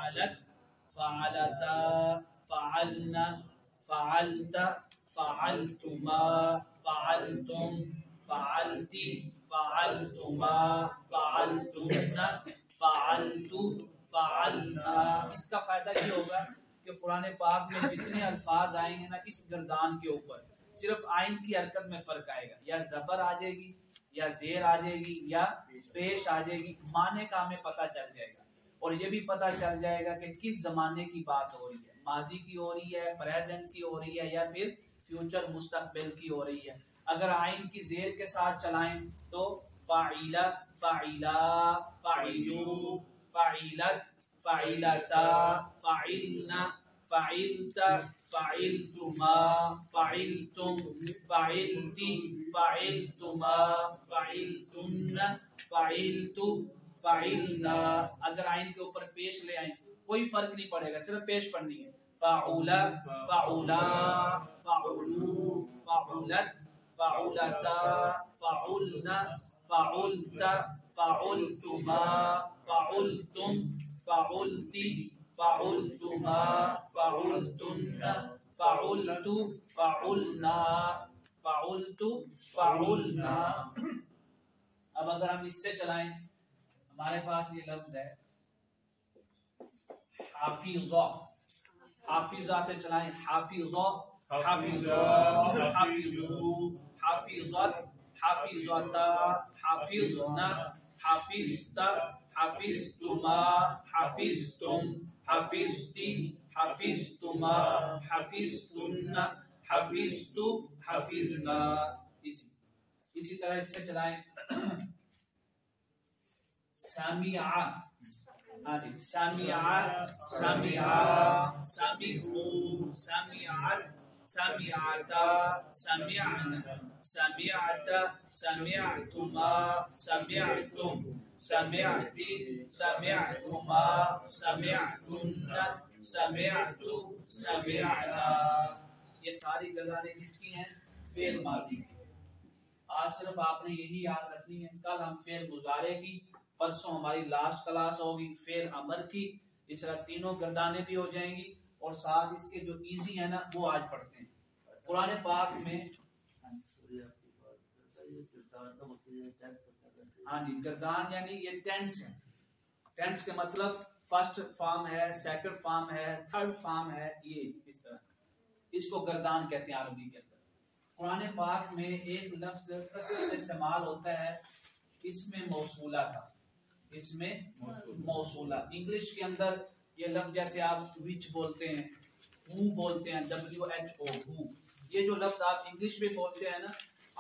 فعلت فعلتا فعلنا فعلت فعلتما فعلتم فعلتی فعلتما فعلتن فعلت فعلنا. اس کا فائدہ یہ ہوگا کہ قرآن پاک میں جتنے الفاظ آئیں گے نا اس گردان کے اوپر صرف آئین کی حرکت میں فرق آئے گا, یا زبر آ جائے گی یا زیر آ جائے گی یا پیش آ جائے گی, معنی کا ہمیں پتہ چل جائے گا. اور یہ بھی پتہ چل جائے گا کہ کس زمانے کی بات ہو رہی ہے, ماضی کی ہو رہی ہے, پریزنٹ کی ہو رہی ہے, یا پھر فیوچر مستقبل کی ہو رہی ہے. اگر آئین کی زیر کے ساتھ چلائیں تو فاعلہ فاعلا فاعلو فاعلت فاعلتا فاعلنا فاعلت فاعلتما فاعلتم فاعلتی فاعلتما فاعلتن فاعلت فاعلنا. اگر آئین کے اوپر پیش لے آئیں کوئی فرق نہیں پڑے گا, صرف پیش پڑھنی ہے. فاعلا فاعلا فاعلو فاعلت فاعلتا فاعلنا فاعلت فاعلتما فاعلتم فاعلتی فاعلتما فاعلتن فاعلت فاعلنا فاعلت فاعلنا. اب اگر ہم اس سے چلائیں, ہمارے پاس یہ لفظ ہے حافظہ, حافظہ سے چلائیں حافظہ حافظہ حافظو حافظت حافظتا حافظنا حافظت حافظتما حافظتم حافظتی حافظتما حافظتن حافظت حافظنا. اسی طرح اس سے چلائیں سامعہ, سامعہ سامعہ سامعو سامعت سمعتا سمعنا سمعت سمعتما سمعتم سمعتی سمعتما سمعتن سمعت سمعنا. یہ ساری گردانیں کس کی ہیں؟ فعل ماضی کی. آج صرف آپ نے یہی یاد رکھنی ہے. کل ہم فعل مضارع کی, پرسوں ہماری لاسٹ کلاس ہوگی فعل امر کی. اس طرح تینوں گردانیں بھی ہو جائیں گی, اور ساتھ اس کے جو ایزی ہیں نا وہ آج پڑھتے ہیں. قرآن پاک میں ہاں جی گردان یعنی یہ ٹینس ہے. ٹینس کے مطلب فرسٹ فارم ہے, سیکنڈ فارم ہے, تھرڈ فارم ہے, یہ اس طرح اس کو گردان کہتے ہیں عربی کے اندر. قرآن پاک میں ایک لفظ کثرت سے استعمال ہوتا ہے, اس میں موصولہ تھا, اس میں موصولہ. انگلش کے اندر یہ لفظ جیسے آپ وچ بولتے ہیں, ہو بولتے ہیں, WHO ہو, یہ جو لفظ آپ انگلش میں بولتے ہیں نا,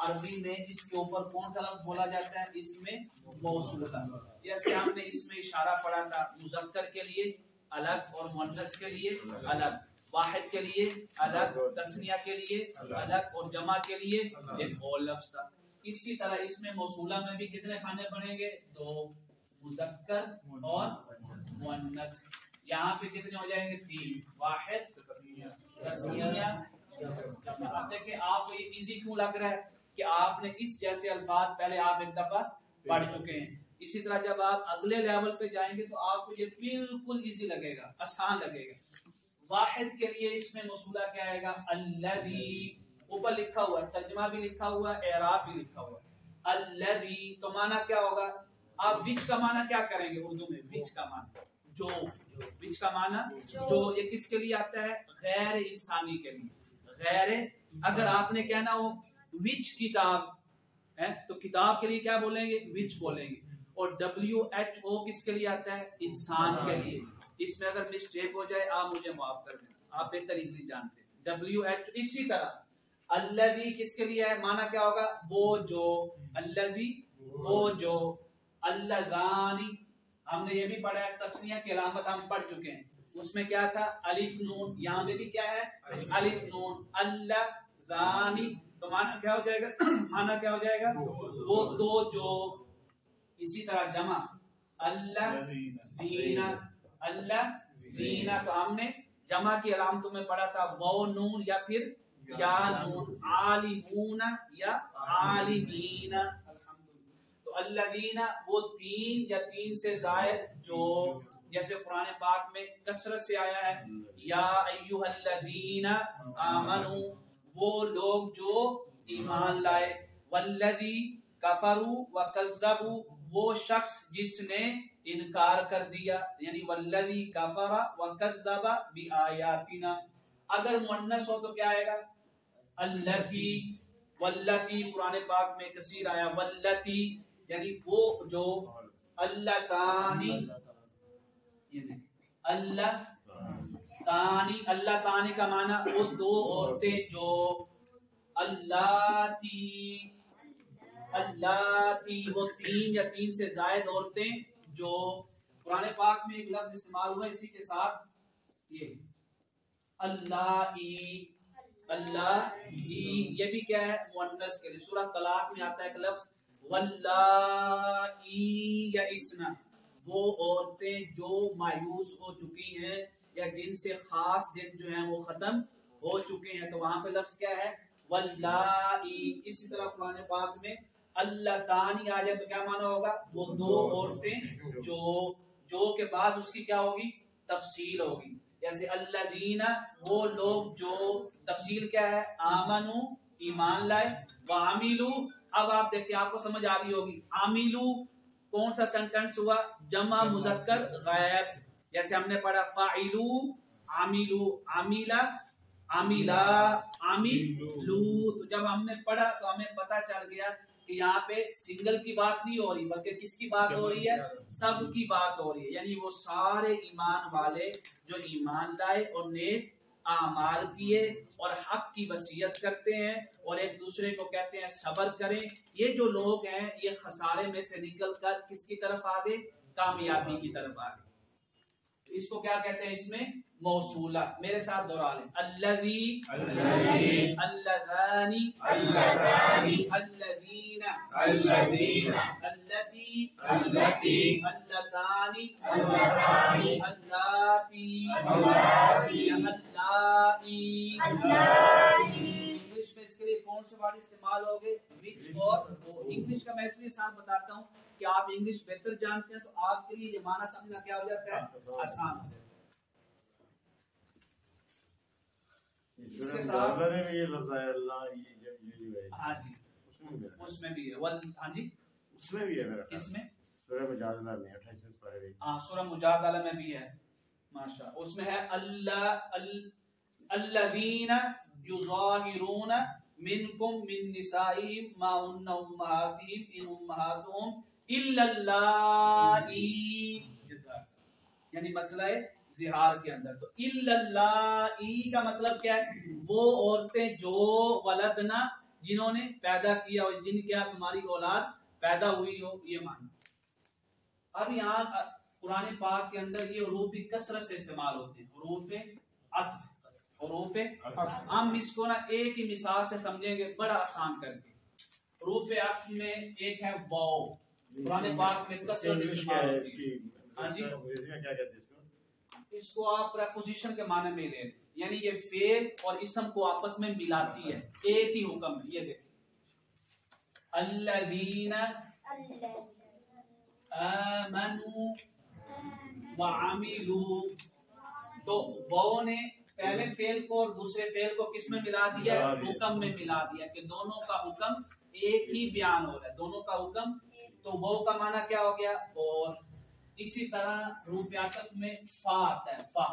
عربی میں اس کے اوپر کون سا لفظ بولا جاتا ہے؟ اس میں موصولہ. جیسے ہم نے اس میں اشارہ پڑھا تھا مذکر کے لیے الگ اور مؤنث کے لیے الگ, واحد کے لیے الگ, تثنیہ کے لیے الگ, اور جمع کے لیے ایک اور لفظ تھا. اسی طرح اس میں موصولہ میں بھی کتنے کھانے پڑیں گے؟ 2, مذکر اور مؤنث. یہاں پہ کتنے ہو جائیں گے؟ 3, واحد تثنیہ جمع. اب دیکھیں آپ کو یہ ایزی کیوں لگ رہا ہے کہ آپ نے اس جیسے الفاظ پہلے آپ ایک دفعہ پڑھ چکے ہیں. اسی طرح جب آپ اگلے لیول پہ جائیں گے تو آپ کو یہ بالکل ایزی لگے گا, آسان لگے گا. واحد کے لیے اس میں موصولہ کیا آئے گا؟ الذی, اوپر لکھا ہوا, ترجمہ بھی لکھا ہوا, اعراب بھی لکھا ہوا. الذی تو معنی کیا ہوگا؟ آپ وچ کا معنی کیا کریں گے اردو میں؟ وچ کا معنی جو, وچ کا معنی جو. یہ کس کے لیے آتا ہے؟ غیر انسانی کے لیے. غیر, اگر آپ نے کہنا ہو وچ کتاب ہے تو کتاب کے لیے کیا بولیں گے؟ وچ بولیں گے. اور WHO کس کے لیے آتا ہے؟ انسان کے لیے. اس میں اگر مسٹیک ہو جائے آپ مجھے معاف کر دیں, آپ بہتر انگلش جانتے ہیں. WHO. اسی طرح الذی کس کے لیے ہے؟ معنی کیا ہوگا؟ وہ جو. الذی وہ جو. اللذانی ہم نے یہ بھی پڑھا ہے, تثنیہ کی علامت ہم پڑھ چکے ہیں, اس میں کیا تھا؟ الف نون. یہاں میں بھی کیا ہے؟ الف نون. اللذانی تو معنی کیا ہو جائے گا؟ معنی کیا ہو جائے گا؟ وہ دو جو. اسی طرح جمع الذین, الذین تو ہم نے جمع کی علامتوں میں پڑھا تھا واو نون یا پھر یا نون. عالمون یا عالمین. تو الذین وہ 3 یا 3 سے زائد جو. جیسے قرآن پاک میں کثرت سے آیا ہے یا ایھا الذین آمنو، وہ لوگ جو ایمان لائے، والذی کفروا وکذبوا، وہ شخص جس نے انکار کر دیا، یعنی والذی کفر وکذب بآیاتنا. اگر مؤنث ہو تو کیا آئے گا؟ اللتی. واللتی قرآن پاک میں کثیر آیا، واللتی یعنی وہ جو، اللتانی، اللہ تانی، اللہ تانی کا معنی وہ دو عورتیں جو، اللاتی، اللاتی وہ تین یا تین سے زائد عورتیں جو. قرآن پاک میں ایک لفظ استعمال ہوا اسی کے ساتھ، یہ اللہ، اللہ یہ بھی کیا ہے؟ مؤنث کے لیے. سورہ طلاق میں آتا ہے ایک لفظ واللائی یئسن، وہ عورتیں جو مایوس ہو چکی ہیں یا جن سے خاص دن جو ہیں وہ ختم ہو چکے ہیں، تو وہاں پہ لفظ کیا ہے؟ واللائی. اسی طرح قرآن پاک میں اللہ تانی آ جائے تو کیا معنی ہوگا؟ وہ دو عورتیں جو کے بعد اس کی کیا ہوگی؟ تفصیل ہوگی. جیسے الذین وہ لوگ جو، تفصیل کیا ہے؟ آمنو ایمان لائے، وعملو. اب آپ دیکھیں آپ کو سمجھ آ رہی ہوگی، عاملو کون سا سینٹنس ہوا؟ جمع مذکر غائب. جیسے ہم نے پڑھا فاعلو، عاملو، عاملہ، عاملہ، عاملو. تو جب ہم نے پڑھا تو ہمیں پتہ چل گیا کہ یہاں پہ سنگل کی بات نہیں ہو رہی بلکہ کس کی بات ہو رہی ہے؟ سب کی بات ہو رہی ہے. یعنی وہ سارے ایمان والے جو ایمان لائے اور نیک اعمال کیے اور حق کی وصیت کرتے ہیں اور ایک دوسرے کو کہتے ہیں صبر کریں، یہ جو لوگ ہیں یہ خسارے میں سے نکل کر کس کی طرف آگے؟ کامیابی کی طرف آگے. اس کو کیا کہتے ہیں؟ اس میں موصولہ. میرے ساتھ دوہرا لیں، الذی، اللذانی، الذین، اللتی، اللتانی، اللاتی، انگلش میں اس کے لیے کون سے ورڈ استعمال ہوگے؟ وچ اور وہ. انگلش کا میں اس لیے ساتھ بتاتا ہوں کہ آپ انگلش بہتر جانتے ہیں تو آپ کے لیے یہ معنی سمجھنا کیا ہو جاتا ہے؟ آسان ہو جاتا ہے. اس کے ساتھ یہ لفظ ہے اللہ، ہاں جی اس میں بھی ہے. ہاں جی اس میں بھی ہے میرا. اس میں سورہ مجادلہ میں 28 پارے میں. ہاں سورہ مجادلہ میں بھی ہے. ماشاء اس میں ہے الذین یظاہرون منکم من نسائہم ما ہن امہاتہم ان امہاتہم الا اللائی، یعنی مسئلہ زہار کے اندر. تو الا اللائی کا مطلب کیا ہے؟ وہ عورتیں جو ولدنا، جنہوں نے پیدا کیا اور جن کیا تمہاری اولاد پیدا ہوئی ہو، یہ معنی. اب یہاں قرآن پاک کے اندر یہ حروف بھی کثرت سے استعمال ہوتے ہیں، حروف عطف، حروف ہم اس کو نا ایک ہی مثال سے سمجھیں گے بڑا آسان کر کے. حروف عطف میں ایک ہے واو، قرآن پاک میں کثرت استعمال ہوتی ہے. ہاں جی کیا کہتے ہیں اس کو؟ اس کو آپ پریپوزیشن کے معنی میں لیں، یعنی یہ فعل اور اسم کو آپس میں ملاتی ہے، ایک ہی حکم ہے. یہ دیکھیں الذین آمنوا وعملوا، تو وہ نے پہلے فعل کو اور دوسرے فعل کو کس میں ملا دیا؟ حکم میں ملا دیا کہ دونوں کا حکم ایک ہی بیان ہو رہا ہے، دونوں کا حکم. تو وہ کا معنی کیا ہو گیا؟ اور. اسی طرح حروف عطف میں فا آتا ہے، فا.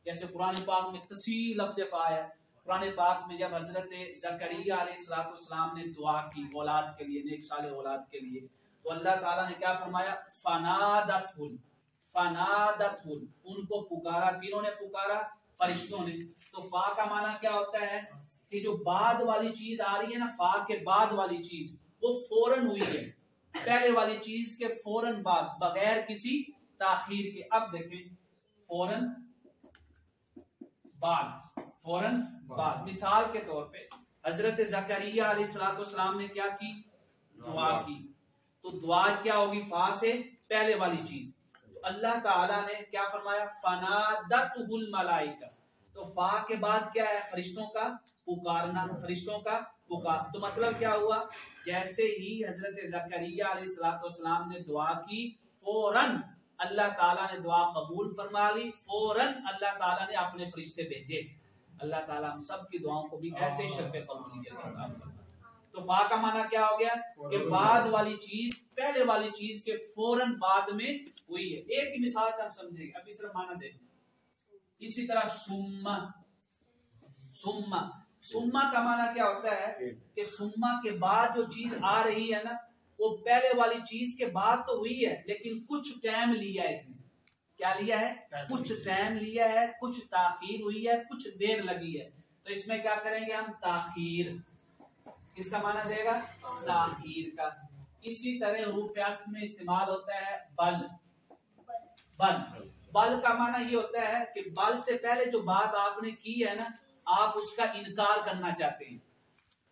جیسے قرآن پاک میں کثیر لفظ فا ہے. قرآن پاک میں جب حضرت زکریا علیہ السلام نے دعا کی اولاد کے لیے، نیک صالح اولاد کے لیے، تو اللہ تعالیٰ نے کیا فرمایا؟ فنادتھن، فنادتھن، ان کو پکارا. کنہوں نے پکارا؟ فرشتوں نے. تو فا کا معنی کیا ہوتا ہے؟ کہ جو بعد والی چیز آ رہی ہے نا، فا کے بعد والی چیز وہ فوراً ہوئی ہے، پہلے والی چیز کے فوراً بعد، بغیر کسی تاخیر کے. اب دیکھیں فوراً بعد، فوراً بعد. مثال کے طور پہ حضرت زکریا علیہ السلام نے کیا کی؟ دعا کی. تو دعا کیا ہوگی؟ فا سے پہلے والی چیز. تو اللہ تعالیٰ نے کیا فرمایا؟ فنادتہ الملائکہ. تو فا کے بعد کیا ہے؟ فرشتوں کا پکارنا، فرشتوں کا پکار. تو مطلب کیا ہوا؟ جیسے ہی حضرت زکریا علیہ السلام نے دعا کی، فوراً اللہ تعالیٰ نے دعا قبول فرما لی، فوراً اللہ تعالیٰ نے اپنے فرشتے بھیجے۔ اللہ تعالیٰ ہم سب کی دعاؤں کو بھی ایسے شرف قبولیت عطا فرمائے۔ تو فا کا معنی کیا ہو گیا کہ بعد والی چیز پہلے والی چیز کے فوراً بعد میں ہوئی ہے۔ ایک ہی مثال سے ہم سمجھیں گے، اب اس طرح معنی دیکھیں۔ اسی طرح سما، سما سما کا معنی کیا ہوتا ہے کہ سما کے بعد جو چیز آ رہی ہے نا وہ پہلے والی چیز کے بعد تو ہوئی ہے لیکن کچھ ٹائم لیا ہے، اس نے کیا لیا ہے؟ کچھ ٹائم لیا ہے، کچھ تاخیر ہوئی ہے، کچھ دیر لگی ہے۔ تو اس میں کیا کریں گے ہم؟ تاخیر۔ اس کا معنی دے گا تاخیر کا۔ اسی طرح حروف عطف میں استعمال ہوتا ہے بل۔ بل بل کا معنی یہ ہوتا ہے کہ بل سے پہلے جو بات آپ نے کی ہے نا آپ اس کا انکار کرنا چاہتے ہیں،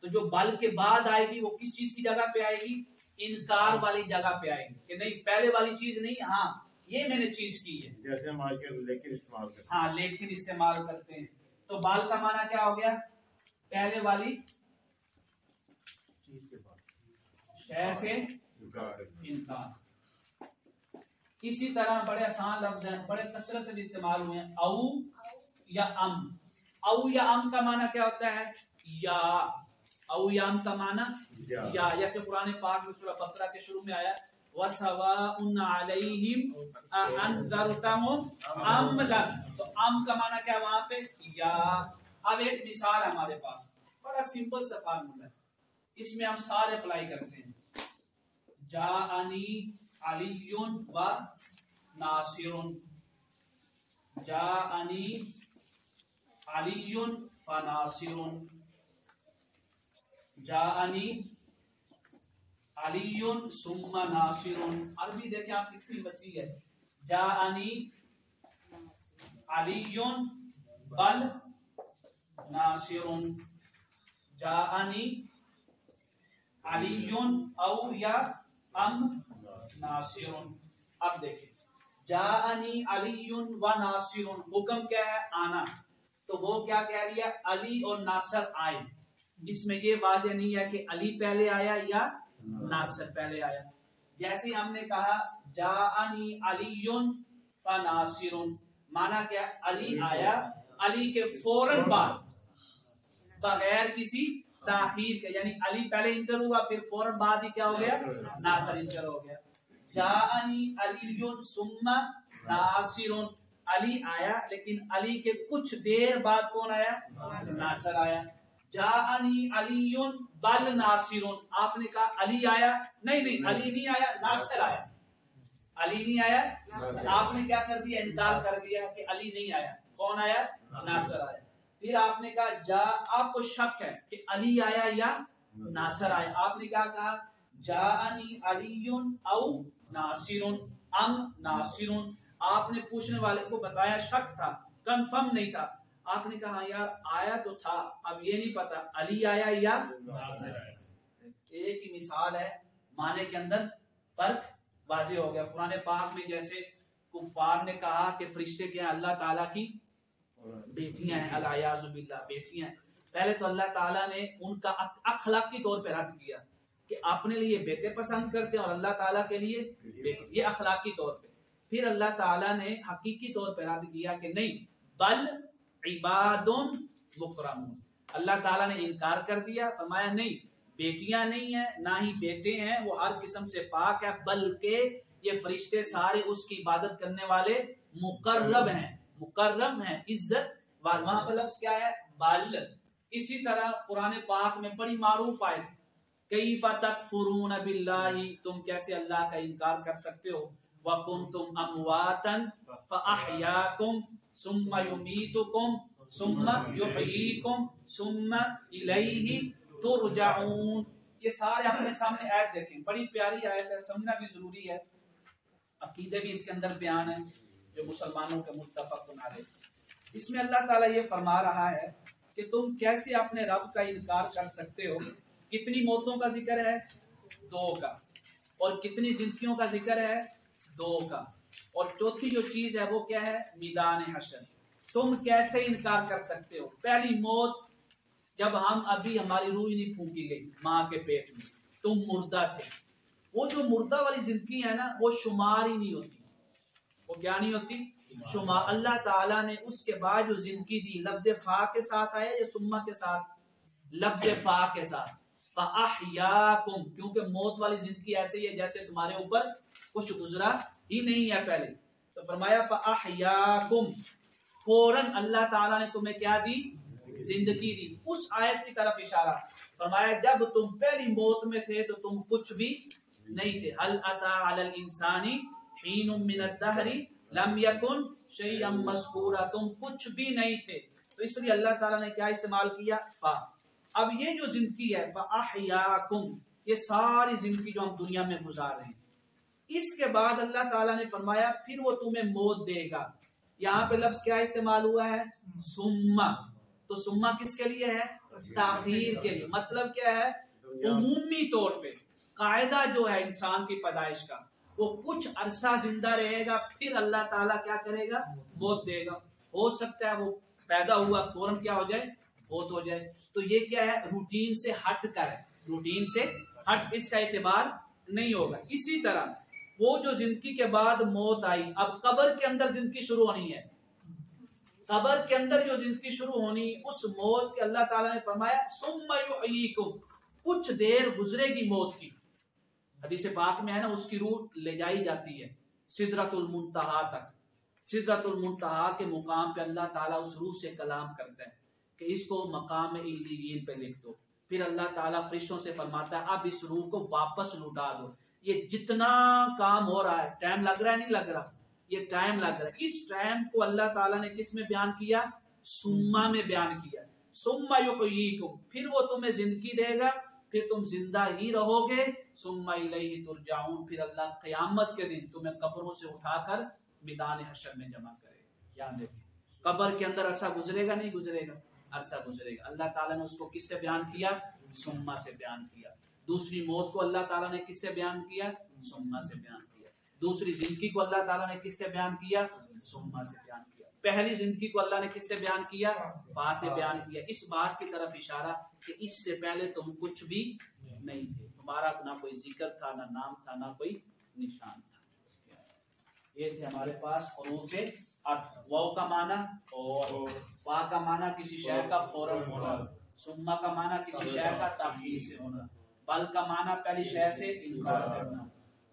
تو جو بل کے بعد آئے گی وہ کس چیز کی جگہ پہ آئے گی؟ انکار والی جگہ پہ آئے گی کہ نہیں پہلے والی چیز نہیں، ہاں یہ میں نے چیز کی ہے۔ جیسے ہم آج کل لیکن استعمال کرتے ہیں، ہاں لیکن استعمال کرتے ہیں۔ تو بال کا معنی کیا ہو گیا؟ پہلے والی چیز کے بعد شے سے انکار۔ اسی طرح بڑے آسان لفظ ہیں، بڑے کثرت سے بھی استعمال ہوئے ہیں، او یا ام۔ او یا ام کا معنی کیا ہوتا ہے؟ یا۔ او یا ام کا معنی یا، جیسے قرآن پاک میں سورہ بقرہ کے شروع میں آیا وَسَوَاءٌ عَلَيْهِمْ أَأَنذَرْتَهُمْ أَمْ لَمْ، تو ام کا معنی کیا وہاں پہ؟ یا۔ اب ایک مثال ہے ہمارے پاس، بڑا سمپل سا فارمولا ہے، اس میں ہم سارے اپلائی کرتے ہیں۔ جاءنی علی و ناصر، جاءنی علی فناصر، جاءنی علی ثم ناصر۔ عربی دیکھیں آپ کتنی وسیع ہے، جاءنی علی بل ناصر، جاءنی علی او یا ام ناصر۔ اب دیکھیں جاءنی علی و ناصر، حکم کیا ہے؟ آنا، تو وہ کیا کہہ رہی ہے؟ علی اور ناصر آئے۔ اس میں یہ واضح نہیں ہے کہ علی پہلے آیا یا ناصر پہلے آیا۔ جیسے ہم نے کہا جاءنی علی فناصر، مانا کیا؟ علی آیا، علی کے فوراً بعد بغیر کسی تاخیر کے، یعنی علی پہلے انٹر ہوا پھر فوراً بعد ہی کیا ہو گیا؟ ناصر انٹر ہو گیا۔ جاءنی علی ثم ناصر، علی آیا لیکن علی کے کچھ دیر بعد کون آیا؟ ناصر آیا۔ جاءنی علی بل ناصر، آپ نے کہا علی آیا، نہیں علی نہیں آیا، ناصر آیا۔ علی نہیں آیا، آپ نے کیا کر دیا؟ انکار کر دیا کہ علی نہیں آیا، کون آیا؟ ناصر آیا۔ پھر آپ نے کہا آپ کو شک ہے کہ علی آیا یا ناصر آیا، آپ نے کیا کہا؟ جاءنی علی او ناصر ام ناصر۔ آپ نے پوچھنے والے کو بتایا، شک تھا، کنفرم نہیں تھا، آپ نے کہا یار آیا تو تھا، اب یہ نہیں پتا علی آیا یا ناصر آیا۔ ایک ہی مثال ہے، معنی کے اندر فرق واضح ہو گیا۔ قرآن پاک میں جیسے کفار نے کہا کہ فرشتے کیا ہیں؟ اللہ تعالیٰ کی بیٹیاں ہیں، الیاذ باللہ بیٹیاں ہیں۔ پہلے تو اللہ تعالیٰ نے ان کا اخلاقی طور پہ رد کیا کہ اپنے لیے بیٹے پسند کرتے ہیں اور اللہ تعالیٰ کے لیے بیٹے، یہ اخلاقی طور پہ۔ پھر اللہ تعالیٰ نے حقیقی طور پہ رد کیا کہ نہیں، بل عباد مکرمون۔ اللہ تعالیٰ نے انکار کر دیا، فرمایا نہیں بیٹیاں نہیں ہیں نہ ہی بیٹے ہیں، وہ ہر قسم سے پاک ہے، بلکہ یہ فرشتے سارے اس کی عبادت کرنے والے مقرب ہیں، مکرم ہیں، عزت والے۔ وہاں پر لفظ کیا ہے؟ بل۔ اسی طرح قرآن پاک میں بڑی معروف آیت کیف تکفرون باللہ، تم کیسے اللہ کا انکار کر سکتے ہو، وکنتم امواتا فاحیاکم ثم یمیتکم ثم یحییکم ثم الیہ ترجعون۔ یہ سارے اپنے سامنے آیت دیکھیں، بڑی پیاری آیت ہے، سمجھنا بھی ضروری ہے، عقیدے بھی اس کے اندر بیان ہے جو مسلمانوں کے متفق علیہ۔ اس میں اللہ تعالیٰ یہ فرما رہا ہے کہ تم کیسے اپنے رب کا انکار کر سکتے ہو۔ کتنی موتوں کا ذکر ہے؟ 2 کا۔ اور کتنی زندگیوں کا ذکر ہے؟ 2 کا۔ اور چوتھی جو چیز ہے وہ کیا ہے؟ میدان حشر۔ تم کیسے انکار کر سکتے ہو؟ پہلی موت جب ہم ابھی ہماری روح نہیں پھونکی گئی ماں کے پیٹ میں، تم مردہ تھے، وہ جو مردہ والی زندگی ہے نا وہ شمار ہی نہیں ہوتی، وہ کیا نہیں ہوتی؟ شمار. اللہ تعالیٰ نے اس کے بعد جو زندگی دی لفظ فا کے ساتھ آئے یا سما کے ساتھ؟ لفظ فا کے ساتھ. فَأَحْيَاكُمْ کیونکہ موت والی زندگی ایسے ہی ہے جیسے تمہارے اوپر کچھ گزرا ہی نہیں ہے پہلے. تو فرمایا فَأَحْيَاكُمْ فوراً اللہ تعالیٰ نے تمہیں کیا دی؟ زندگی دی. اس آیت کی طرف اشارہ. فرمایا جب تم پہلی موت میں تھے تو تم کچھ بھی نہیں تھے. هل اتى على الانسان حين من الدهر لم يكن شيئا مذكورا تم کچھ بھی نہیں تھے. تو اس لیے اللہ تعالیٰ نے کیا استعمال کیا؟ فا. اب یہ جو زندگی ہے فاحیاکم یہ ساری زندگی جو ہم دنیا میں گزار رہے ہیں اس کے بعد اللہ تعالیٰ نے فرمایا پھر وہ تمہیں موت دے گا. یہاں پہ لفظ کیا استعمال ہوا ہے؟ سما. تو سما کس کے لیے ہے؟ تاخیر کے لیے. مطلب کیا ہے؟ عمومی طور پہ قاعدہ جو ہے انسان کی پیدائش کا وہ کچھ عرصہ زندہ رہے گا پھر اللہ تعالیٰ کیا کرے گا؟ موت دے گا. ہو سکتا ہے وہ پیدا ہوا فوراً کیا ہو جائے؟ موت ہو جائے. تو یہ کیا ہے؟ روٹین سے ہٹ کر ہے. روٹین سے ہٹ اس کا اعتبار نہیں ہوگا. اسی طرح وہ جو زندگی کے بعد موت آئی اب قبر کے اندر زندگی شروع ہونی ہے. قبر کے اندر جو زندگی شروع ہونی اس موت کے اللہ تعالیٰ نے فرمایا ثم یحییکم کچھ دیر گزرے گی موت کی. حدیث پاک میں ہے نا اس کی روح لے جائی جاتی ہے سدرۃ المنتہا تک. سدرۃ المنتہا کے مقام پہ اللہ تعالیٰ اس روح سے کلام کرتا ہے کہ اس کو مقام علیین پہ لکھ دو. پھر اللہ تعالیٰ فرشتوں سے فرماتا ہے اب اس روح کو واپس لوٹا دو. یہ جتنا کام ہو رہا ہے ٹائم لگ رہا ہے نہیں لگ رہا؟ یہ ٹائم لگ رہا ہے. اس ٹائم کو اللہ تعالیٰ نے کس میں بیان کیا؟ سما میں بیان کیا. ثم یحییکم پھر وہ تمہیں زندگی دے گا پھر تم زندہ ہی رہو گے. ثم الیہ ترجعون پھر اللہ قیامت کے دن تمہیں قبروں سے اٹھا کر میدان حشر میں جمع کرے گا. یاد رکھیں قبر کے اندر عرصہ گزرے گا نہیں گزرے گا؟ عرصہ گزرے گا. اللہ تعالیٰ نے اس کو کس سے بیان کیا؟ سما سے بیان کیا. دوسری موت کو اللہ تعالیٰ نے کس سے بیان کیا؟ سما سے بیان کیا. دوسری زندگی کو اللہ تعالیٰ نے کس سے بیان کیا؟ سما سے بیان کیا. پہلی زندگی کو اللہ نے کس سے بیان کیا؟ فا سے بیان کیا. اس بات کی طرف اشارہ کہ اس سے پہلے تم کچھ بھی نہیں تھے. تمہارا نہ کوئی ذکر تھا نہ نام تھا نہ کوئی نشان تھا. یہ تھے ہمارے پاس حروف عطف. واو کا معنی اور، فا کا معنی کسی شے کا فوراً ہونا، سما کا معنی کسی شے کا تاخیر سے ہونا، بل کا معنی پہلی شے سے انکار کرنا،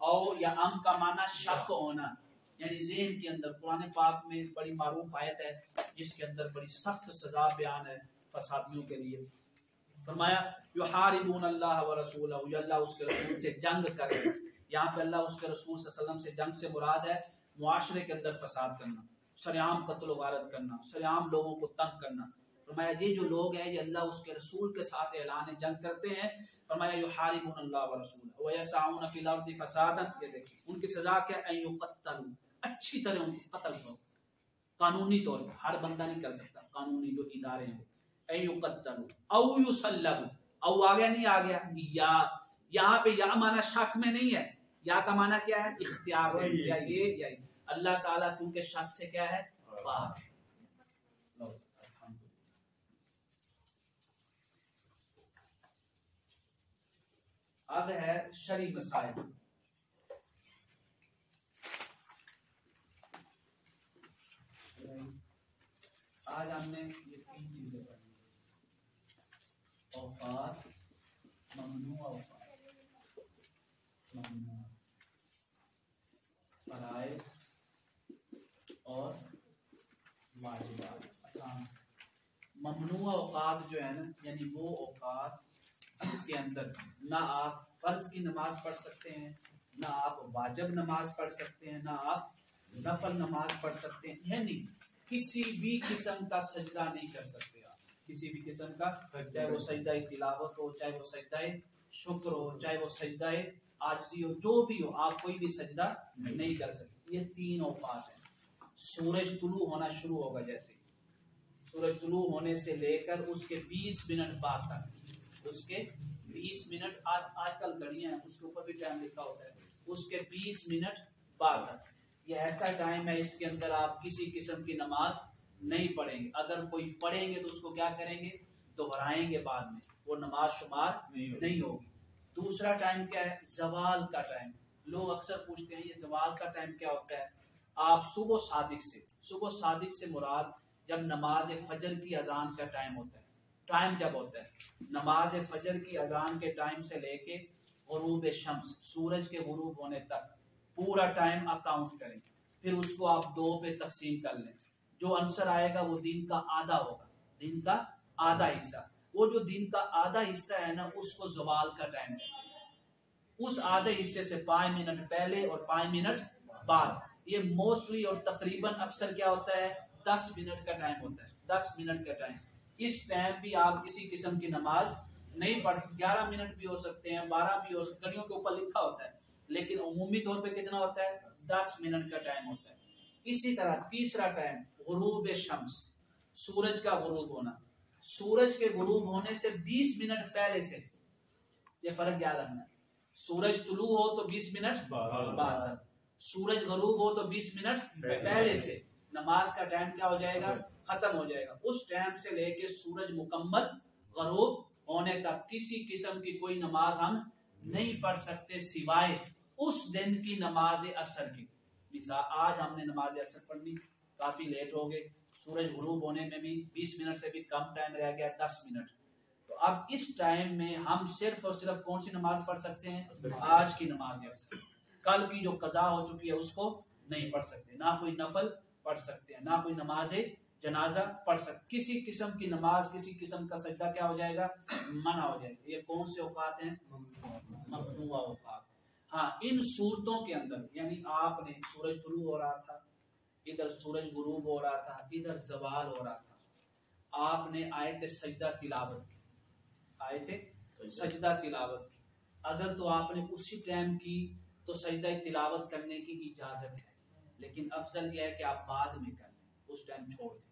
او یا ام کا معنی شک ہونا. یعنی ذہن کے اندر قرآن پاک میں بڑی معروف آیت ہے جس کے اندر بڑی سخت سزا بیان ہے فسادیوں کے لیے. فرمایا یحاربون اللہ ورسولہ یہ اللہ اس کے رسول سے جنگ کرے. یہاں پہ اللہ اس کے رسول صلی اللہ علیہ وسلم سے جنگ سے مراد ہے معاشرے کے اندر فساد کرنا، سرعام قتل و غارت کرنا، سرعام لوگوں کو تنگ کرنا. فرمایا یہ جو لوگ ہیں یہ اللہ اس کے رسول کے ساتھ اعلان جنگ کرتے ہیں. فرمایا یحاربون اللہ ورسولہ ویسعون فی الارض فسادا. یہ دیکھیں ان کی سزا کیا ہے؟ ان یقتلوا اچھی طرح ان کو قتل کرو. قانونی طور پر ہر بندہ نہیں کر سکتا، قانونی جو ادارے ہیں. ان یقتلوا او یصلبوا او آ گیا نہیں آ گیا یا یہاں پہ یا معنی شک میں نہیں ہے. یا کا معنی کیا ہے؟ اختیار ہے. یا یہ یا اللہ تعالیٰ کیونکہ شک سے کیا ہے؟ پاک ہے. اب ہے شرعی مسائل. آج ہم نے یہ تین چیزیں پڑھی: اوقات، ممنوع اوقات، ممنوع فرائض اور واجبات. آسان. ممنوع اوقات جو ہے نا یعنی وہ اوقات جس کے اندر نہ آپ فرض کی نماز پڑھ سکتے ہیں، نہ آپ واجب نماز پڑھ سکتے ہیں، نہ آپ نفل نماز پڑھ سکتے ہیں. یعنی کسی بھی قسم کا سجدہ نہیں کر سکتے آپ. کسی بھی قسم کا، چاہے وہ سجدہ تلاوت ہو، چاہے وہ سجدہ شکر ہو، چاہے وہ سجدہ عاجزی ہو، جو بھی ہو آپ کوئی بھی سجدہ نہیں کر سکتے. یہ تین اوقات ہیں. سورج طلوع ہونا شروع ہوگا، جیسے سورج طلوع ہونے سے لے کر اس کے 20 منٹ بعد تک، اس کے 20 منٹ آج کل گھڑیاں ہیں اس کے اوپر بھی ٹائم لکھا ہوتا ہے، اس کے 20 منٹ بعد تک. یہ ایسا ٹائم ہے اس کے اندر آپ کسی قسم کی نماز نہیں پڑھیں گے. اگر کوئی پڑھیں گے تو اس کو کیا کریں گے؟ دہرائیں گے بعد میں، وہ نماز شمار نہیں ہوگی. دوسرا ٹائم کیا ہے؟ زوال کا ٹائم. لوگ اکثر پوچھتے ہیں یہ زوال کا ٹائم کیا ہوتا ہے؟ آپ صبح صادق سے مراد جب نماز فجر کی اذان کا ٹائم ہوتا ہے، ٹائم جب ہوتا ہے نماز فجر کی اذان کے ٹائم سے لے کے غروب شمس، سورج کے غروب ہونے تک پورا ٹائم آپ کاؤنٹ کریں، پھر اس کو آپ 2 پہ تقسیم کر لیں، جو آنسر آئے گا وہ دن کا آدھا ہوگا، دن کا آدھا حصہ۔ وہ جو دن کا آدھا حصہ ہے نا اس کو زوال کا ٹائم ہے، اس آدھے حصے سے 5 منٹ پہلے اور 5 منٹ بعد، یہ موسٹلی اور تقریباً اکثر کیا ہوتا ہے 10 منٹ کا ٹائم ہوتا ہے، 10 منٹ کا ٹائم۔ اس ٹائم بھی آپ کسی قسم کی نماز نہیں پڑھ، 11 منٹ بھی ہو سکتے ہیں، 12 بھی ہو سکتے ہیں، گھڑیوں کے اوپر لکھا ہوتا ہے، لیکن عمومی طور پہ کتنا ہوتا ہے 10 منٹ کا ٹائم ہوتا ہے۔ اسی طرح تیسرا ٹائم غروب شمس، سورج کا غروب ہونا، سورج کے غروب ہونے سے 20 منٹ پہلے سے، یہ فرق یاد رکھنا ہے، سورج طلوع ہو تو 20 منٹ بعد، سورج غروب ہو تو 20 منٹ پہلے سے نماز کا ٹائم کیا ہو جائے گا ختم ہو جائے گا۔ اس ٹائم سے لے کے سورج مکمل غروب ہونے تک کسی قسم کی کوئی نماز ہم نہیں پڑھ سکتے سوائے اس دن کی نماز عصر کی۔ آج ہم نے نماز عصر پڑھنی، کافی لیٹ ہو گئے، سورج غروب ہونے میں بھی 20 منٹ سے بھی کم ٹائم رہ گیا، 10 منٹ، تو اب اس ٹائم میں ہم صرف اور صرف کون سی نماز پڑھ سکتے ہیں؟ آج کی نماز عصر۔ کل کی جو قضا ہو چکی ہے اس کو نہیں پڑھ سکتے، نہ کوئی نفل پڑھ سکتے ہیں، نہ کوئی نماز جنازہ پڑھ سکتے، کسی قسم کی نماز، کسی قسم کا سجدہ کیا ہو جائے گا منع ہو جائے گا۔ یہ کون سے اوقات ہیں؟ ممنوع اوقات۔ ہاں، ان صورتوں کے اندر یعنی آپ نے سورج طلوع ہو رہا تھا، ادھر سورج غروب ہو رہا تھا، ادھر زوال ہو رہا تھا، آپ نے آیت سجدہ تلاوت کی، آیت سجدہ تلاوت کی، اگر تو آپ نے اسی ٹائم کی تو سجدہ تلاوت کرنے کی اجازت ہے، لیکن افضل یہ ہے کہ آپ بعد میں کر لیں، اس ٹائم چھوڑ دیں۔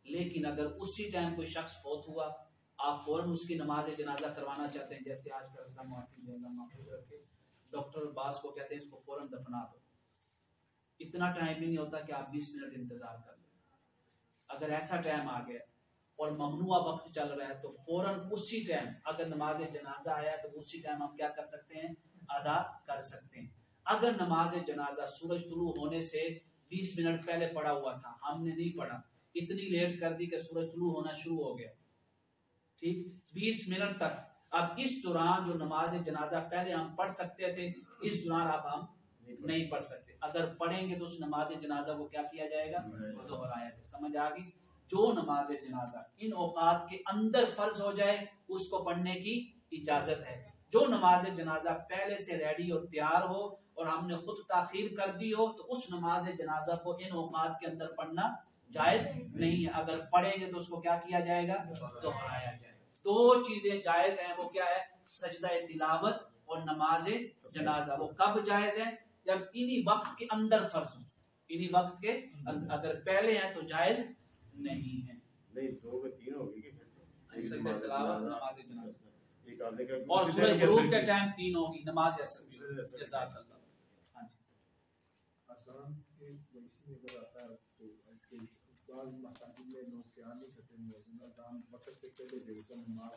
لیکن اگر اسی ٹائم کوئی شخص فوت ہوا، آپ فوراً اس کی نماز جنازہ کروانا چاہتے ہیں، جیسے آج کل اللہ محفوظ رکھے، ڈاکٹر باز کو کہتے ہیں اس کو فوراً دفنا دو، اتنا ٹائم بھی نہیں ہوتا کہ آپ 20 منٹ انتظار کر لیں۔ اگر ایسا ٹائم آ گیا اور ممنوع وقت چل رہا ہے تو فوراً اسی ٹائم اگر نماز جنازہ آیا تو اسی ٹائم ہم کیا کر سکتے ہیں؟ ادا کر سکتے ہیں۔ اگر نماز جنازہ سورج طلوع ہونے سے 20 منٹ پہلے پڑا ہوا تھا، ہم نے نہیں پڑھا، اتنی لیٹ کر دی کہ سورج طلوع ہونا شروع ہو گیا، ٹھیک، 20 منٹ تک، اب اس دوران جو نماز جنازہ پہلے ہم پڑھ سکتے تھے اس دوران اب ہم نہیں پڑھ سکتے، اگر پڑھیں گے تو اس نماز جنازہ کو کیا کیا جائے گا؟ دہرایا جائے۔ سمجھ آ گئی؟ جو نماز جنازہ ان اوقات کے اندر فرض ہو جائے اس کو پڑھنے کی اجازت ہے، جو نماز جنازہ پہلے سے ریڈی اور تیار ہو اور ہم نے خود تاخیر کر دی ہو تو اس نماز جنازہ کو ان اوقات کے اندر پڑھنا جائز نہیں ہے، اگر پڑھیں گے تو اس کو کیا کیا جائے گا؟ دہرایا جائے گا۔ دو چیزیں جائز ہیں، وہ کیا ہے؟ سجدہ تلاوت اور نماز جنازہ۔ وہ کب جائز ہے؟ جب انہی وقت کے اندر فرض ہو، انہی وقت کے اگر پہلے ہیں تو جائز نہیں ہے۔ نہیں، دو میں تین ہوگی کہ سجدہ تلاوت نماز جنازہ ایک آدھے کا اور سورج غروب کے ٹائم 3 ہوگی نماز عصر کی۔ جزاک اللہ۔ ہاں جی، اذان کے ویسی نظر آتا ہے تو بعض مساجد میں لوگ کیا نہیں کرتے، مؤذن اذان وقت سے پہلے دے دیتا، نماز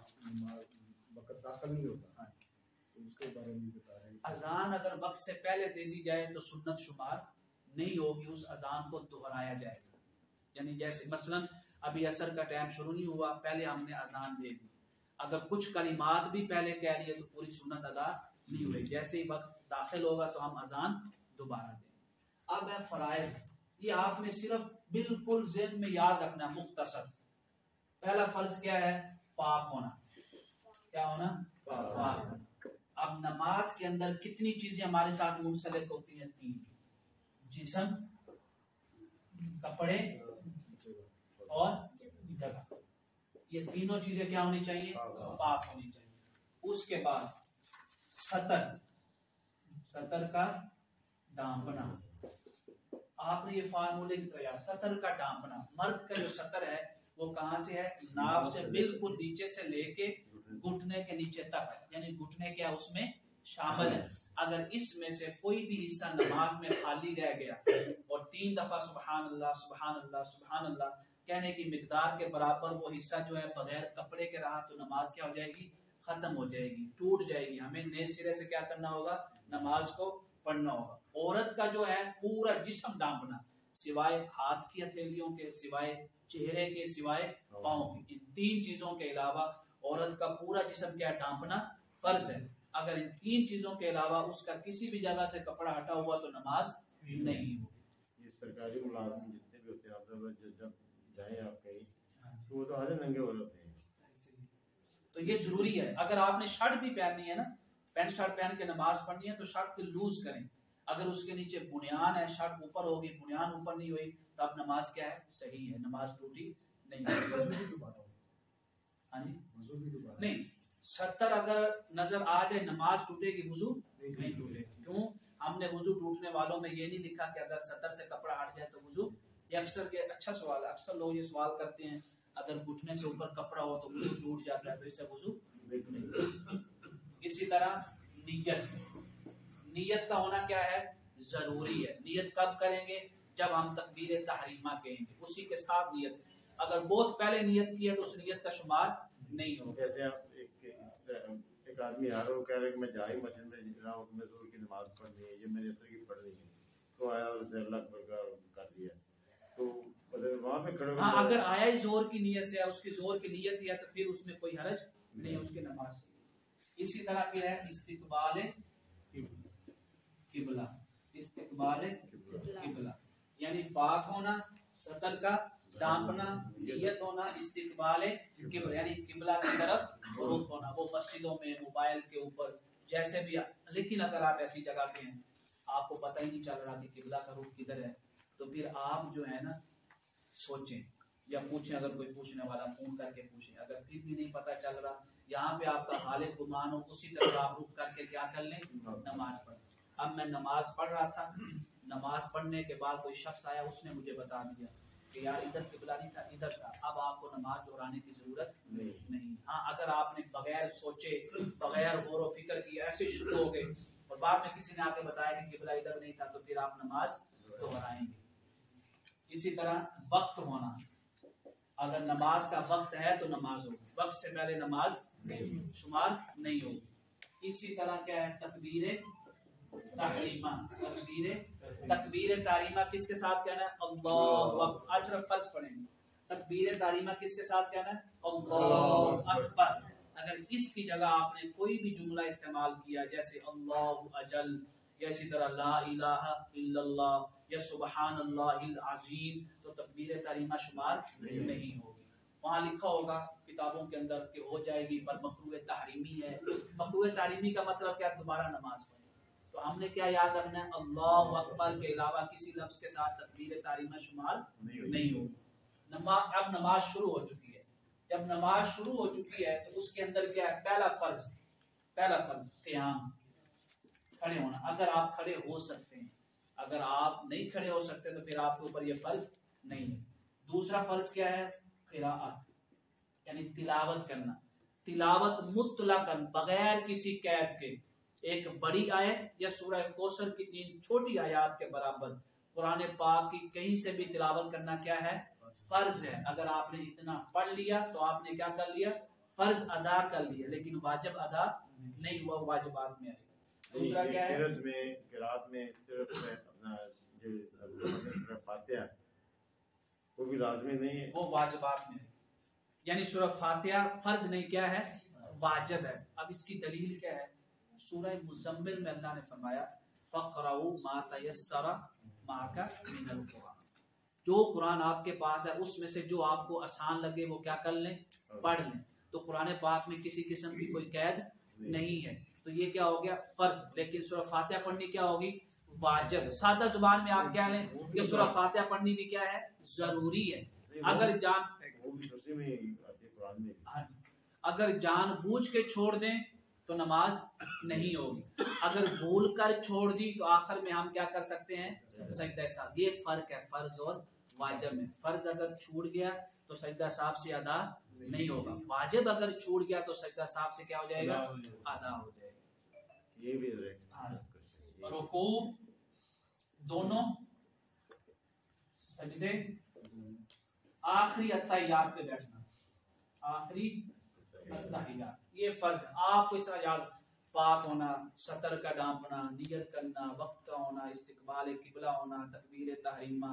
وقت داخل نہیں ہوتا، تو اس کے بارے میں بتا رہے ہیں۔ اذان اگر وقت سے پہلے دے دی جائے تو سنت شمار نہیں ہوگی، اس اذان کو دہرایا جائے گا۔ یعنی جیسے مثلا ابھی عصر کا ٹائم شروع نہیں ہوا، پہلے ہم نے اذان دے دی، اگر کچھ کلمات بھی پہلے کہہ لیے تو پوری سنت ادا نہیں ہوئی، جیسے ہی وقت داخل ہوگا تو ہم اذان دوبارہ دیں۔ اب ہے فرائض، یہ آپ نے صرف بالکل ذہن میں یاد رکھنا، مختصر۔ پہلا فرض کیا ہے؟ پاک ہونا۔ کیا ہونا؟ پاک۔ اب نماز کے اندر کتنی چیزیں ہمارے ساتھ منسلک ہوتی ہیں؟ 3، جسم، کپڑے اور جگہ، یہ تینوں چیزیں کیا ہونی چاہیے؟ پاک ہونی چاہیے۔ اس کے بعد سطر کا ڈانپنا، آپ نے یہ فارمولے کی طرح، سطر کا ڈانپنا، مرد کا جو سطر ہے وہ کہاں سے ہے؟ ناف سے بالکل نیچے سے لے کے گھٹنے کے نیچے تک، یعنی گھٹنے کیا اس میں شامل ہے۔ اگر اس میں سے کوئی بھی حصہ نماز میں خالی رہ گیا اور 3 دفعہ سبحان اللہ سبحان اللہ سبحان اللہ کہنے کی مقدار کے برابر وہ حصہ جو ہے بغیر کپڑے کے رہا تو نماز کیا ہو جائے گی؟ ختم ہو جائے گی، ٹوٹ جائے گی۔ ہمیں نئے سرے سے کیا کرنا ہوگا؟ نماز کو پڑھنا ہوگا۔ عورت کا جو ہے پورا جسم ڈانپنا، سوائے ہاتھ کی ہتھیلیوں کے، سوائے چہرے کے، سوائے پاؤں کے، ان 3 چیزوں کے علاوہ عورت کا پورا جسم کیا ڈھانپنا فرض ہے۔ اگر ان 3 چیزوں کے علاوہ اس کا کسی بھی جگہ سے کپڑا ہٹا ہوا تو نماز نہیں ہوگی۔ یہ سرکاری ملازم جتنے بھی ہوتے ہیں آپ جب جائیں آپ کہیں تو وہ تو آدھے ننگے ہو جاتے ہیں، تو یہ ضروری ہے۔ اگر آپ نے شرٹ بھی پہننی ہے نا، پینٹ شرٹ پہن کے نماز پڑھنی ہے تو شرٹ کو لوز کریں۔ اگر اس کے نیچے بنیان ہے، شرٹ اوپر ہوگی، بنیان اوپر نہیں ہوئی تو اب نماز کیا ہے؟ صحیح ہے، نماز ٹوٹی نہیں نہیں۔ 70 اگر نظر آ جائے نماز ٹوٹے گی، وضو نہیں ٹوٹے گی۔ کیوں؟ ہم نے وضو ٹوٹنے والوں میں یہ نہیں لکھا کہ اگر 70 سے کپڑا ہٹ جائے تو وضو۔ یہ اکثر کے اچھا سوال ہے، اکثر لوگ یہ سوال کرتے ہیں اگر گھٹنے سے اوپر کپڑا ہو تو وضو ٹوٹ جاتا ہے، تو اس سے وضو نہیں۔ اسی طرح نیت کا ہونا کیا ہے؟ ضروری ہے۔ نیت کب کریں گے؟ جب ہم تکبیر تحریمہ کہیں گے، اسی کے ساتھ نیت۔ اگر بہت پہلے نیت کی ہے تو اس نیت کا شمار نہیں ہوگا۔ جیسے آپ ایک آدمی آ رہا ہے، وہ کہہ رہا ہے کہ میں جائی مسجد میں جا رہا ہوں، میں ظہر کی نماز پڑھنی ہے، یہ میں نے عصر کی پڑھنی ہے، تو آیا اور اسے اللہ اکبر کا کر دیا، تو وہاں پہ کھڑے ہاں اگر آیا ہی زور کی نیت سے، اس کی زور کی نیت ہے تو پھر اس میں کوئی حرج نہیں، اس کی نماز۔ اسی طرح پھر ہے استقبال قبلہ، استقبال قبلہ یعنی پاک ہونا، سطر کا ڈانپنا، نیت ہونا، استقبال قبلہ یعنی قبلہ کی طرف رخ ہونا۔ وہ مسجدوں میں، موبائل کے اوپر، جیسے بھی۔ لیکن اگر آپ ایسی جگہ پہ ہیں آپ کو پتہ ہی نہیں چل رہا کہ قبلہ کا رخ کدھر ہے، تو پھر آپ جو ہے نا سوچیں یا پوچھیں، اگر کوئی پوچھنے والا فون کر کے پوچھیں۔ اگر پھر بھی نہیں پتہ چل رہا، یہاں پہ آپ کا غالب گمان ہو، اسی طرح آپ رخ کر کے کیا کر لیں؟ نماز پڑھ۔ اب میں نماز پڑھ رہا تھا، نماز پڑھنے کے بعد کوئی شخص آیا، اس نے مجھے بتا دیا کہ یار ادھر قبلہ نہیں تھا، ادھر تھا۔ اب آپ کو نماز دہرانے کی ضرورت نہیں۔ ہاں اگر آپ نے بغیر سوچے، بغیر غور و فکر کی ایسے شروع ہو گئے اور بعد میں کسی نے آ کے بتایا کہ قبلہ ادھر نہیں تھا، تو پھر آپ نماز دہرائیں گے۔ اسی طرح وقت ہونا، اگر نماز کا وقت ہے تو نماز ہوگی، وقت سے پہلے نماز شمار نہیں ہوگی۔ اسی طرح کیا ہے؟ تکبیر تحریمہ، تکبیر تحریمہ کس کے ساتھ کہنا ہے؟ اللہ اکبر۔ صرف فرض پڑھیں گے۔ تکبیر تحریمہ کس کے ساتھ کہنا ہے؟ اللہ اکبر۔ اگر اس کی جگہ آپ نے کوئی بھی جملہ استعمال کیا جیسے اللہ اجل، یا اسی طرح لا الہ الا اللہ، یا سبحان اللہ العظیم، تو تکبیر تحریمہ شمار نہیں ہوگی۔ وہاں لکھا ہوگا کتابوں کے اندر کہ ہو جائے گی، پر مکروہ تحریمی ہے۔ مکروہ تحریمی کا مطلب کیا؟ دوبارہ نماز پڑھیں۔ تو ہم نے کیا یاد رکھنا ہے؟ اللہ اکبر کے علاوہ کسی لفظ کے ساتھ تکبیر تحریمہ شمار نہیں ہوگی۔ اب نماز شروع ہو چکی ہے، جب نماز شروع ہو چکی ہے تو اس کے اندر کیا ہے؟ پہلا فرض قیام، کھڑے ہونا۔ اگر آپ کھڑے ہو سکتے ہیں، اگر آپ نہیں کھڑے ہو سکتے تو پھر آپ کے اوپر یہ فرض نہیں ہے۔ دوسرا فرض کیا ہے؟ قراءت یعنی تلاوت کرنا۔ تلاوت مطلقاً بغیر کسی قید کے، ایک بڑی آیت یا سورہ کوثر کی 3 چھوٹی آیات کے برابر قرآن پاک کی کہیں سے بھی تلاوت کرنا کیا ہے؟ فرض ہے۔ اگر آپ نے اتنا پڑھ لیا تو آپ نے کیا کر لیا؟ فرض ادا کر لیا، لیکن واجب ادا نہیں ہوا، واجبات میں آئے۔ دوسرا کیا ہے؟ قرات میں صرف اپنا جو فاتحہ وہ بھی لازمی نہیں ہے، وہ واجبات میں ہے۔ یعنی سورہ فاتحہ فرض نہیں، کیا ہے؟ واجب ہے۔ اب اس کی دلیل کیا ہے؟ سورہ مزمل میں اللہ نے فرمایا فَقْرَؤُوا مَا تَيَسَّرَ مَعَكَ مِنَ الْقُرْآنِ، جو قرآن آپ کے پاس ہے اس میں سے جو آپ کو آسان لگے وہ کیا کر لیں؟ پڑھ لیں۔ تو قرآن پاک میں کسی قسم کی کوئی قید نہیں ہے، تو یہ کیا ہو گیا؟ فرض۔ لیکن سورہ فاتحہ پڑھنی کیا ہوگی؟ واجب۔ سادہ زبان میں آپ کیا لیں کہ سورہ فاتحہ پڑھنی بھی کیا ہے؟ ضروری ہے۔ اگر جان بوجھ کے چھوڑ دیں تو نماز نہیں ہوگی، اگر بھول کر چھوڑ دی تو آخر میں ہم کیا کر سکتے ہیں؟ سجدہ سہو۔ یہ فرق ہے فرض اور واجب میں۔ فرض اگر چھوٹ گیا تو سجدہ سہو سے ادا نہیں ہوگا، واجب اگر چھوٹ گیا تو سجدہ سہو سے کیا ہو جائے گا؟ ادا ہو جائے گا۔ یہ بھی رکوع دونوں، سجدے، آخری اتحیات پہ بیٹھنا، آخری اتحیات یہ فرض ہے۔ آپ کو اس طرح یاد، پاک ہونا، سطر کا ڈانپنا، نیت کرنا، وقت کا ہونا، استقبال قبلہ ہونا، تکبیر تحریمہ،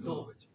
2।